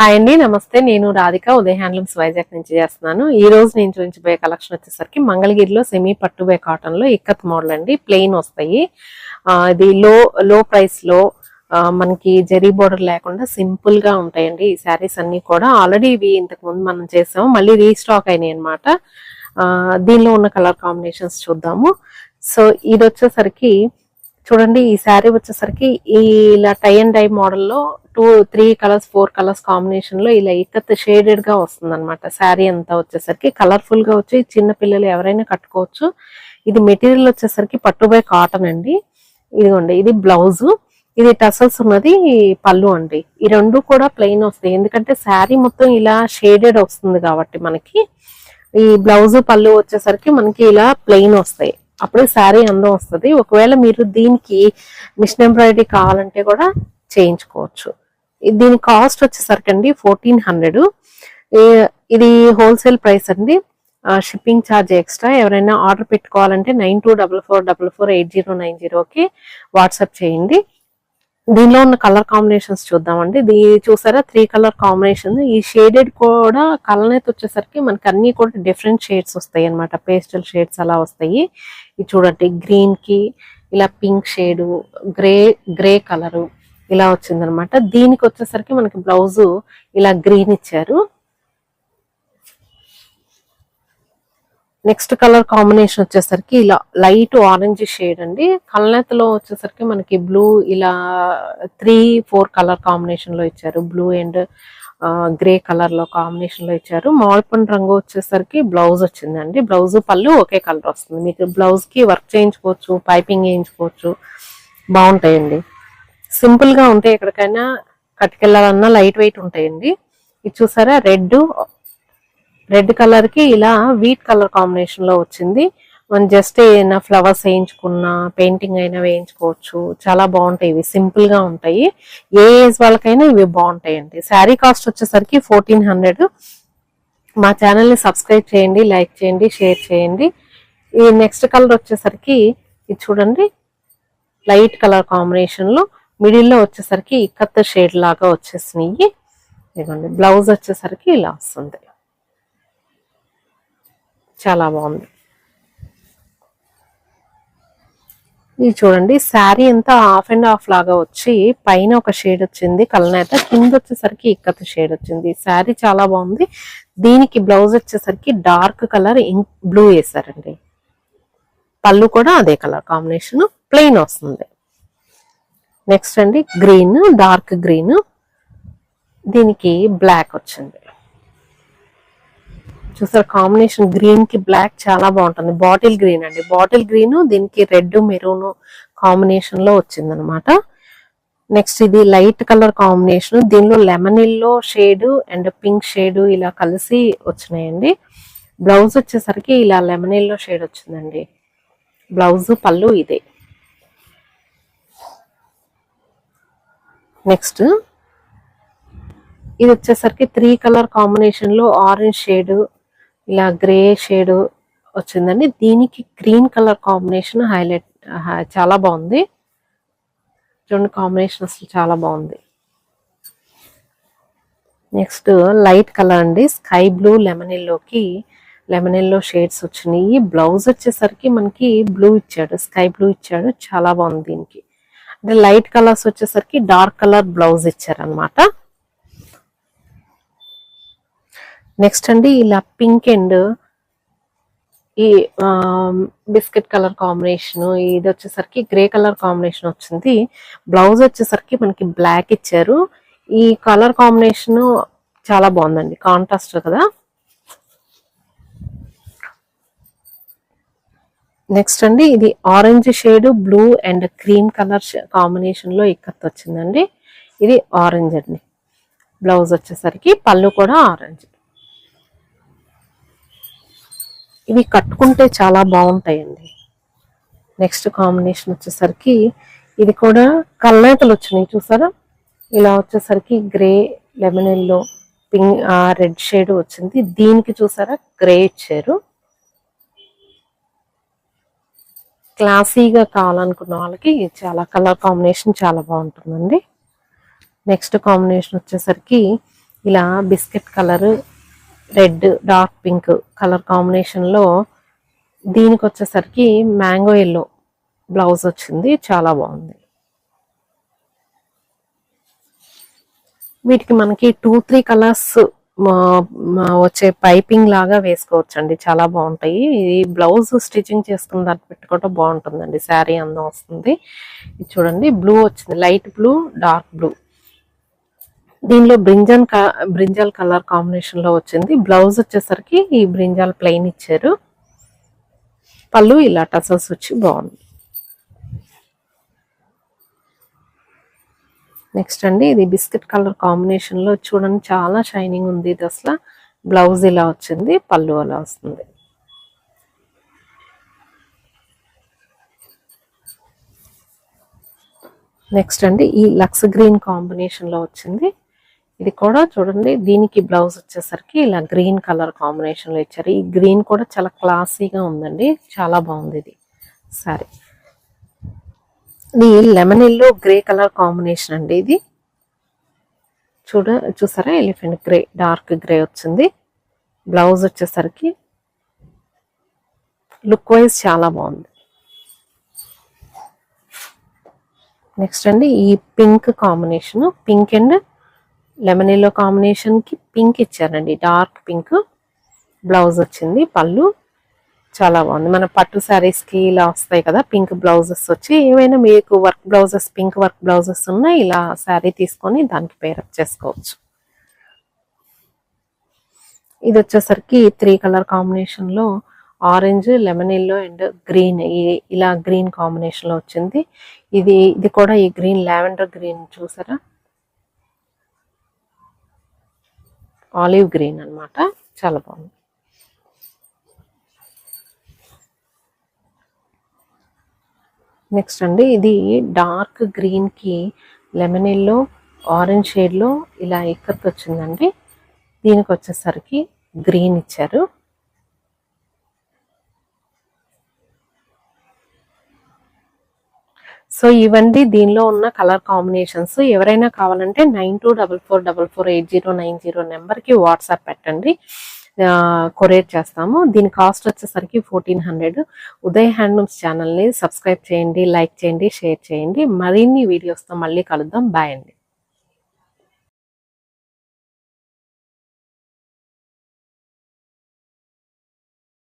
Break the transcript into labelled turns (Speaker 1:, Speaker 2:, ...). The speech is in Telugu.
Speaker 1: హాయ్ అండి, నమస్తే. నేను రాధిక, ఉదయ్ హ్యాండ్లూమ్స్ వైజాగ్ నుంచి చేస్తున్నాను. ఈ రోజు నేను చూపించబోయే కలెక్షన్ వచ్చేసరికి మంగళగిరిలో సెమీ పట్టుబే కాటన్ లో ఇక్కత్ మోడల్ అండి. ప్లెయిన్ వస్తాయి. ఇది లో ప్రైస్ లో మనకి జరీ బోర్డర్ లేకుండా సింపుల్ గా ఉంటాయండి ఈ శారీస్ అన్ని కూడా. ఆల్రెడీ ఇవి ఇంతకు ముందు మనం చేసాము, మళ్ళీ రీస్టాక్ అయినాయి అనమాట. దీనిలో ఉన్న కలర్ కాంబినేషన్స్ చూద్దాము. సో ఇది వచ్చేసరికి చూడండి, ఈ శారీ వచ్చేసరికి ఇలా టై అండ్ డై మోడల్లో 2-3 కలర్స్ 4 కలర్స్ కాంబినేషన్ లో ఇలా ఇక్కత్ షేడెడ్ గా వస్తుంది అనమాట. శారీ అంతా వచ్చేసరికి కలర్ఫుల్ గా వచ్చి చిన్న పిల్లలు ఎవరైనా కట్టుకోవచ్చు. ఇది మెటీరియల్ వచ్చేసరికి పట్టుబై కాటన్ అండి. ఇదిగోండి, ఇది బ్లౌజ్, ఇది టసల్స్ ఉన్నది పళ్ళు అండి. ఈ రెండు కూడా ప్లెయిన్ వస్తాయి, ఎందుకంటే శారీ మొత్తం ఇలా షేడెడ్ వస్తుంది కాబట్టి మనకి ఈ బ్లౌజ్ పళ్ళు వచ్చేసరికి మనకి ఇలా ప్లెయిన్ వస్తాయి. అప్పుడే శారీ అందం వస్తుంది. ఒకవేళ మీరు దీనికి మిషన్ ఎంబ్రాయిడరీ కావాలంటే కూడా చేయించుకోవచ్చు. దీని కాస్ట్ వచ్చేసరికి అండి 1400. ఇది హోల్సేల్ ప్రైస్ అండి. Shipping charge extra. ఎవరైనా ఆర్డర్ పెట్టుకోవాలంటే 9244448090కి వాట్సాప్ చేయండి. దీనిలో ఉన్న కలర్ కాంబినేషన్స్ చూద్దామండి. ఇది చూసారా, 3 కలర్ కాంబినేషన్. ఈ షేడెడ్ కూడా కలర్ వచ్చేసరికి మనకి అన్ని కూడా డిఫరెంట్ షేడ్స్ వస్తాయి అనమాట. పేస్టల్ షేడ్స్ అలా వస్తాయి. ఇది చూడండి, గ్రీన్ కి ఇలా పింక్ షేడ్, గ్రే కలరు ఇలా వచ్చిందనమాట. దీనికి వచ్చేసరికి మనకి బ్లౌజ్ ఇలా గ్రీన్ ఇచ్చారు. నెక్స్ట్ కలర్ కాంబినేషన్ వచ్చేసరికి ఇలా లైట్ ఆరెంజ్ షేడ్ అండి. కల్నేతలో వచ్చేసరికి మనకి బ్లూ ఇలా 3-4 కలర్ కాంబినేషన్ లో ఇచ్చారు. బ్లూ అండ్ గ్రే కలర్ లో కాంబినేషన్ లో ఇచ్చారు. మాల్పన్ రంగు వచ్చేసరికి బ్లౌజ్ వచ్చిందండి. బ్లౌజ్ పళ్ళు ఒకే కలర్ వస్తుంది. మీకు బ్లౌజ్ కి వర్క్ చేయించుకోవచ్చు, పైపింగ్ వేయించుకోవచ్చు, బాగుంటాయండి. సింపుల్ గా ఉంటాయి. ఎక్కడికైనా కట్టుకెళ్ళాలన్నా లైట్ వెయిట్ ఉంటాయండి. ఇది చూసారా, రెడ్ కలర్ కి ఇలా వీట్ కలర్ కాంబినేషన్ లో వచ్చింది. మనం జస్ట్ ఏదైనా ఫ్లవర్స్ వేయించుకున్నా, పెయింటింగ్ అయినా వేయించుకోవచ్చు. చాలా బాగుంటాయి. ఇవి సింపుల్ గా ఉంటాయి. ఏ ఏజ్ వాళ్ళకైనా ఇవి బాగుంటాయండి. శారీ కాస్ట్ వచ్చేసరికి 1400. మా ఛానల్ ని సబ్స్క్రైబ్ చేయండి, లైక్ చేయండి, షేర్ చేయండి. ఈ నెక్స్ట్ కలర్ వచ్చేసరికి ఇది చూడండి, లైట్ కలర్ కాంబినేషన్ లో మిడిల్ లో వచ్చేసరికి ఇక్కత్ షేడ్ లాగా వచ్చేసినాయి. ఇదిగోండి, బ్లౌజ్ వచ్చేసరికి ఇలా వస్తుంది. చాలా బాగుంది. ఇది చూడండి, శారీ అంతా హాఫ్ అండ్ హాఫ్ లాగా వచ్చి పైన ఒక షేడ్ వచ్చింది కలనేత, కింద వచ్చేసరికి ఇక్కత్ షేడ్ వచ్చింది. శారీ చాలా బాగుంది. దీనికి బ్లౌజ్ వచ్చేసరికి డార్క్ కలర్ ఇంక్ బ్లూ వేసారండి. పళ్ళు కూడా అదే కలర్ కాంబినేషన్, ప్లెయిన్ వస్తుంది. నెక్స్ట్ అండి, గ్రీన్, డార్క్ గ్రీన్, దీనికి బ్లాక్ వచ్చింది. చూసారు కాంబినేషన్, గ్రీన్ కి బ్లాక్ చాలా బాగుంటుంది. బాటిల్ గ్రీన్ అండి. బాటిల్ గ్రీన్ దీనికి రెడ్ మెరూన్ కాంబినేషన్ లో వచ్చింది అనమాట. నెక్స్ట్ ఇది లైట్ కలర్ కాంబినేషన్. దీనిలో lemon yellow shade and pink shade ఇలా కలిసి వచ్చినాయండి. బ్లౌజ్ వచ్చేసరికి ఇలా లెమన్ ఎల్లో షేడ్ వచ్చిందండి. బ్లౌజ్ పళ్ళు ఇదే. నెక్స్ట్ ఇది వచ్చేసరికి 3 కలర్ కాంబినేషన్ లో ఆరెంజ్ షేడ్, ఇలా గ్రే షేడ్ వచ్చిందండి. దీనికి గ్రీన్ కలర్ కాంబినేషన్ హైలైట్, చాలా బాగుంది. చూడండి, కాంబినేషన్ అసలు చాలా బాగుంది. నెక్స్ట్ లైట్ కలర్ అండి, sky blue lemon yellow shades వచ్చినాయి. బ్లౌజ్ వచ్చేసరికి మనకి బ్లూ ఇచ్చాడు, స్కై బ్లూ ఇచ్చాడు. చాలా బాగుంది. దీనికి అంటే లైట్ కలర్స్ వచ్చేసరికి డార్క్ కలర్ బ్లౌజ్ ఇచ్చారనమాట. నెక్స్ట్ అండి, ఇలా పింక్ అండ్ ఈ బిస్కెట్ కలర్ కాంబినేషన్, ఇది వచ్చేసరికి గ్రే కలర్ కాంబినేషన్ వచ్చింది. బ్లౌజ్ వచ్చేసరికి మనకి బ్లాక్ ఇచ్చారు. ఈ కలర్ కాంబినేషన్ చాలా బాగుందండి, కాంట్రాస్ట్ కదా. నెక్స్ట్ అండి, ఇది orange shade, blue and cream colour combination లో ఇక్కత్ వచ్చిందండి. ఇది ఆరెంజ్ అండి. బ్లౌజ్ వచ్చేసరికి పళ్ళు కూడా ఆరెంజ్. ఇవి కట్టుకుంటే చాలా బాగుంటాయండి. నెక్స్ట్ కాంబినేషన్ వచ్చేసరికి ఇది కూడా కల్నేతలు వచ్చినాయి. చూసారా, ఇలా వచ్చేసరికి grey, lemon yellow, pink, red shade వచ్చింది. దీనికి చూసారా గ్రే ఇచ్చారు. క్లాసీగా కావాలనుకున్న వాళ్ళకి చాలా కలర్ కాంబినేషన్ చాలా బాగుంటుందండి. నెక్స్ట్ కాంబినేషన్ వచ్చేసరికి ఇలా biscuit colour, red, dark pink colour కాంబినేషన్లో దీనికి వచ్చేసరికి మ్యాంగో ఎల్లో బ్లౌజ్ వచ్చింది, చాలా బాగుంది. వీటికి మనకి 2-3 కలర్స్ వచ్చే పైపింగ్ లాగా వేసుకోవచ్చండి, చాలా బాగుంటాయి. ఈ బ్లౌజ్ స్టిచ్చింగ్ చేసుకున్న దాన్ని పెట్టుకోవటం బాగుంటుందండి, శారీ అందం వస్తుంది. ఇది చూడండి, బ్లూ వచ్చింది, లైట్ బ్లూ, డార్క్ బ్లూ. దీనిలో బ్రింజల్ కలర్ కాంబినేషన్ లో వచ్చింది. బ్లౌజ్ వచ్చేసరికి ఈ బ్రింజాల్ ప్లెయిన్ ఇచ్చారు. పళ్ళు ఇలా టసల్స్ వచ్చి బాగుంది. నెక్స్ట్ అండి, ఇది బిస్కెట్ కలర్ కాంబినేషన్ లో చూడండి, చాలా షైనింగ్ ఉంది. ఇది అసలు బ్లౌజ్ ఇలా వచ్చింది, పళ్ళు అలా వస్తుంది. నెక్స్ట్ అండి, ఈ లక్స్ గ్రీన్ కాంబినేషన్ లో వచ్చింది. ఇది కూడా చూడండి, దీనికి బ్లౌజ్ వచ్చేసరికి ఇలా గ్రీన్ కలర్ కాంబినేషన్ లో ఇచ్చారు. ఈ గ్రీన్ కూడా చాలా క్లాసీగా ఉందండి, చాలా బాగుంది ఇది సారీ. ఇది lemon yellow grey colour combination అండి. ఇది చూసారా, ఎలిఫెంట్ గ్రే, డార్క్ గ్రే వచ్చింది. బ్లౌజ్ వచ్చేసరికి లుక్ వైజ్ చాలా బాగుంది. నెక్స్ట్ అండి, ఈ pink combination, pink and lemon yellow combination కి పింక్ ఇచ్చారండి, డార్క్ పింక్. బ్లౌజ్ వచ్చింది, పళ్ళు చాలా బాగుంది. మన పట్టు శారీస్ కి ఇలా వస్తాయి కదా పింక్ బ్లౌజెస్ వచ్చి, ఏమైనా మీకు work blouses, pink work blouses ఉన్నా ఇలా శారీ తీసుకొని దానికి పేరప్ చేసుకోవచ్చు. ఇది వచ్చేసరికి 3 కలర్ కాంబినేషన్ లో orange, lemon yellow and green, ఇలా గ్రీన్ కాంబినేషన్ లో వచ్చింది. ఇది కూడా ఈ గ్రీన్ లావెండర్ గ్రీన్ చూసారా, ఆలివ్ గ్రీన్ అన్నమాట, చాలా బాగుంది. నెక్స్ట్ అండి, ఇది డార్క్ గ్రీన్ కి లెమన్ ఎల్లో, ఆరెంజ్ షేడ్ లో ఇలా ఇక్కత్ వచ్చిందండి. దీనికి వచ్చేసరికి గ్రీన్ ఇచ్చారు. సో ఇవండి దీనిలో ఉన్న కలర్ కాంబినేషన్స్. ఎవరైనా కావాలంటే 9244448090 నెంబర్కి వాట్సాప్ పెట్టండి, కొరియర్ చేస్తాము. దీని కాస్ట్ వచ్చేసరికి 1400. ఉదయ్ హ్యాండ్లూమ్స్ ఛానల్ని సబ్స్క్రైబ్ చేయండి, లైక్ చేయండి, షేర్ చేయండి. మరిన్ని వీడియోస్తో మళ్ళీ కలుద్దాం. బాయ్ అండి.